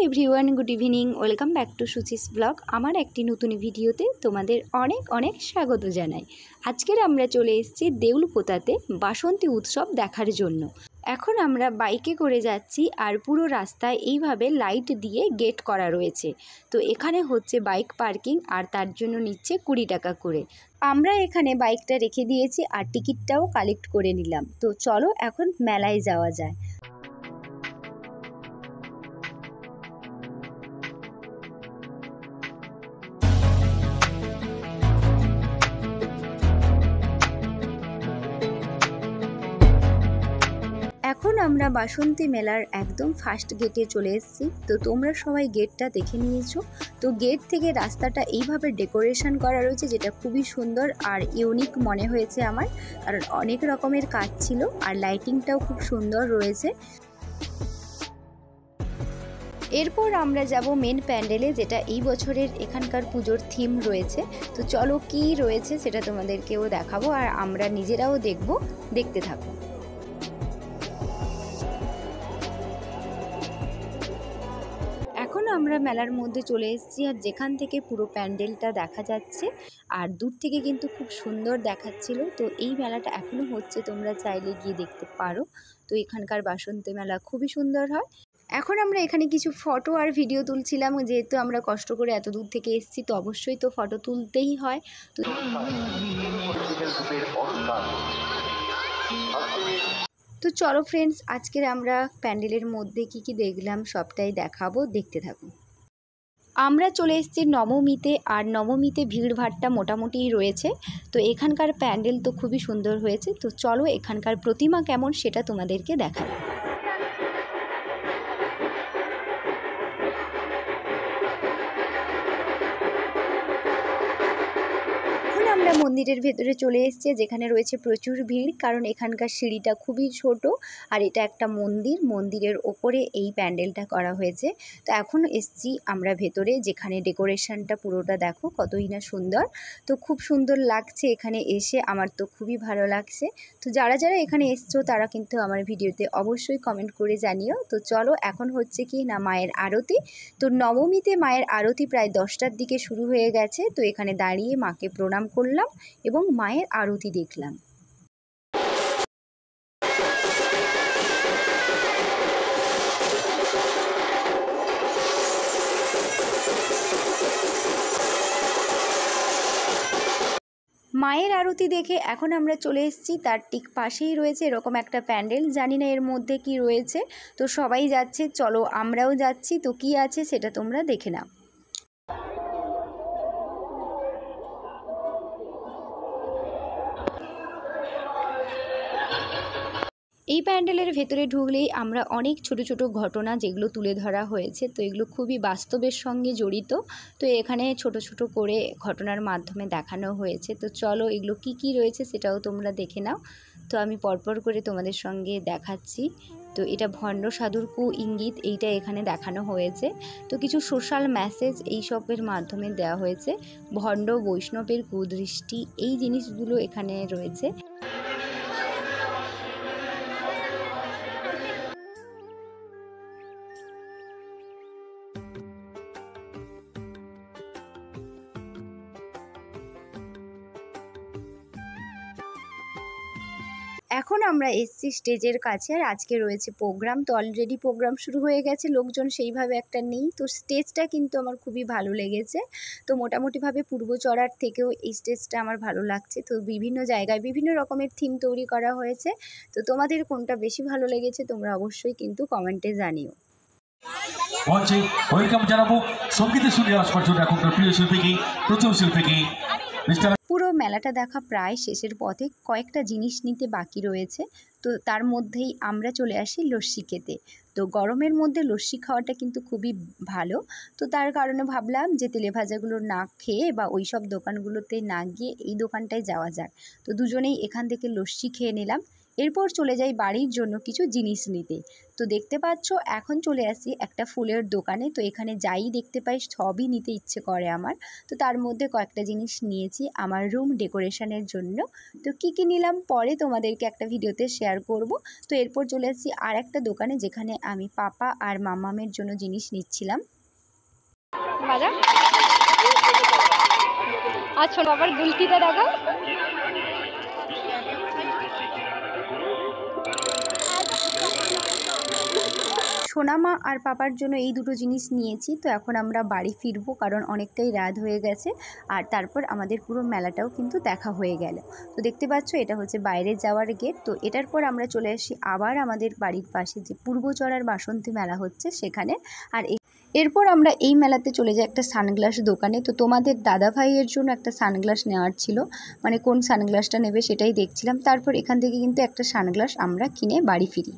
Everyone, good evening. Welcome back to Suchi's blog. আমার একটি নতুন ভিডিওতে তোমাদের অনেক অনেক স্বাগত জানাই। আজকের আমরা চলে এসেছি দেউলপোতাতে বাসন্তী উৎসব দেখার জন্য। এখন আমরা বাইকে করে যাচ্ছি আর পুরো রাস্তায় এইভাবে লাইট দিয়ে গেট করা রয়েছে। তো এখানে হচ্ছে বাইক পার্কিং আর তার জন্য নিচ্ছে 20 টাকা করে। আমরা এখানে বাইকটা রেখে দিয়েছি আর টিকিটটাও কালেক্ট করে নিলাম। তো চলো এখন মেলায় যাওয়া যায়। এখন আমরা বাসন্তী মেলার একদম ফার্স্ট গেটে চলে এসেছি। তো তোমরা সবাই গেটটা দেখে নিয়েছো। তো গেট থেকে রাস্তাটা এইভাবে ডেকোরেশন করা রয়েছে, যেটা খুবই সুন্দর আর ইউনিক মনে হয়েছে আমার, কারণ অনেক রকমের কাজ ছিল আর লাইটিংটাও খুব সুন্দর রয়েছে। এরপর আমরা যাব মেন প্যান্ডেলে, যেটা এই বছরের এখানকার পুজোর থিম রয়েছে। তো চলো কি রয়েছে সেটা তোমাদেরকেও দেখাবো আর আমরা নিজেরাও দেখবো, দেখতে থাকো। এখন আমরা মেলার মধ্যে চলে এসেছি আর যেখান থেকে পুরো প্যান্ডেলটা দেখা যাচ্ছে আর দূর থেকে কিন্তু খুব সুন্দর দেখাচ্ছিল। তো এই মেলাটা এখনও হচ্ছে, তোমরা চাইলে গিয়ে দেখতে পারো। তো এখানকার বাসন্তী মেলা খুবই সুন্দর হয়। এখন আমরা এখানে কিছু ফটো আর ভিডিও তুলছিলাম, যেহেতু আমরা কষ্ট করে এত দূর থেকে এসেছি তো অবশ্যই তো ফটো তুলতেই হয়। তো চলো ফ্রেন্ডস, আজকের আমরা প্যান্ডেলের মধ্যে কি দেখলাম সবটাই দেখাবো, দেখতে থাকুন। আমরা চলে এসেছি নবমীতে আর নবমীতে ভিড়ভাড়টা মোটামুটি রয়েছে। তো এখানকার প্যান্ডেল তো খুবই সুন্দর হয়েছে। তো চলো এখানকার প্রতিমা কেমন সেটা তোমাদেরকে দেখাই। আমরা মন্দিরের ভেতরে চলে এসেছি, যেখানে রয়েছে প্রচুর ভিড়, কারণ এখানকার সিঁড়িটা খুবই ছোট আর এটা একটা মন্দিরের ওপরে এই প্যান্ডেলটা করা হয়েছে। তো এখন এসেছি আমরা ভেতরে, যেখানে ডেকোরেশনটা পুরোটা দেখো কতই না সুন্দর। তো খুব সুন্দর লাগছে এখানে এসে, আমার তো খুবই ভালো লাগছে। তো যারা যারা এখানে এসছো তারা কিন্তু আমার ভিডিওতে অবশ্যই কমেন্ট করে জানিও। তো চলো এখন হচ্ছে কি না মায়ের আরতি। তো নবমীতে মায়ের আরতি প্রায় 10টার দিকে শুরু হয়ে গেছে। তো এখানে দাঁড়িয়ে মাকে প্রণাম করলাম এবং মায়ের আরতি দেখলাম। মায়ের আরতি দেখে এখন আমরা চলে এসেছি, তার ঠিক পাশেই রয়েছে এরকম একটা প্যান্ডেল, জানি না এর মধ্যে কি রয়েছে। তো সবাই যাচ্ছে, চলো আমরাও যাচ্ছি। তো কি আছে সেটা তোমরা দেখে নাও। এই প্যান্ডেলের ভেতরে ঢুকলেই আমরা অনেক ছোট ছোট ঘটনা যেগুলো তুলে ধরা হয়েছে, তো এগুলো খুবই বাস্তবের সঙ্গে জড়িত। তো এখানে ছোট ছোট করে ঘটনার মাধ্যমে দেখানো হয়েছে। তো চলো এগুলো কি রয়েছে সেটাও তোমরা দেখে নাও। তো আমি পরপর করে তোমাদের সঙ্গে দেখাচ্ছি। তো এটা ভণ্ড সাধুর কু ইঙ্গিত, এইটা এখানে দেখানো হয়েছে। তো কিছু সোশ্যাল মেসেজ এইসবের মাধ্যমে দেওয়া হয়েছে। ভণ্ড বৈষ্ণবের কুদৃষ্টি, এই জিনিসগুলো এখানে রয়েছে। এখন আমরা এসছি স্টেজের কাছে আর আজকে রয়েছে প্রোগ্রাম। তো অলরেডি প্রোগ্রাম শুরু হয়ে গেছে, লোকজন সেইভাবে একটা নেই। তো স্টেজটা কিন্তু আমার খুবই ভালো লেগেছে। তো মোটামুটিভাবে পূর্বচড়ার থেকেও এই স্টেজটা আমার ভালো লাগছে। তো বিভিন্ন জায়গায় বিভিন্ন রকমের থিম তৈরি করা হয়েছে। তো তোমাদের কোনটা বেশি ভালো লেগেছে তোমরা অবশ্যই কিন্তু কমেন্টে জানিও। ওয়েলকাম জানাবো সঙ্গীতের সুরে আসবার জন্য এখনকার প্রিয় শিল্পীকে, প্রচুর শিল্পীকে। পুরো মেলাটা দেখা প্রায় শেষের পথে, কয়েকটা জিনিস নিতে বাকি রয়েছে। তো তার মধ্যেই আমরা চলে আসি লস্যি খেতে। তো গরমের মধ্যে লস্যি খাওয়াটা কিন্তু খুবই ভালো। তো তার কারণে ভাবলাম যে তেলে ভাজাগুলো না খেয়ে বা ওই সব দোকানগুলোতে না গিয়ে এই দোকানটায় যাওয়া যাক। তো দুজনেই এখান থেকে লস্যি খেয়ে নিলাম। এরপর চলে যাই বাড়ির জন্য কিছু জিনিস নিতে। তো দেখতে পাচ্ছ এখন চলে আসি একটা ফুলের দোকানে। তো এখানে যাই দেখতে পাই সবই নিতে ইচ্ছে করে আমার। তো তার মধ্যে কয়েকটা জিনিস নিয়েছি আমার রুম ডেকোরেশনের জন্য। তো কী কী নিলাম পরে তোমাদেরকে একটা ভিডিওতে শেয়ার করব। তো এরপর চলে আসি আর একটা দোকানে যেখানে আমি পাপা আর মামামের জন্য জিনিস নিচ্ছিলাম। বাজা আর ছোট বাবার গুলতিটা দেখা। সোনামা আর পাপার জন্য এই দুটো জিনিস নিয়েছি। তো এখন আমরা বাড়ি ফিরবো কারণ অনেকটাই রাত হয়ে গেছে। আর তারপর আমাদের পুরো মেলাটাও কিন্তু দেখা হয়ে গেল। তো দেখতে পাচ্ছ এটা হচ্ছে বাইরে যাওয়ার গেট। তো এটার পর আমরা চলে আসি আবার আমাদের বাড়ির পাশে যে পূর্বচড়ার বাসন্তী মেলা হচ্ছে সেখানে। আর এরপর আমরা এই মেলাতে চলে যাই একটা সানগ্লাস দোকানে। তো তোমাদের দাদা ভাইয়ের জন্য একটা সানগ্লাস নেওয়ার ছিল, মানে কোন সানগ্লাসটা নেবে সেটাই দেখছিলাম। তারপর এখান থেকে কিন্তু একটা সানগ্লাস আমরা কিনে বাড়ি ফিরি।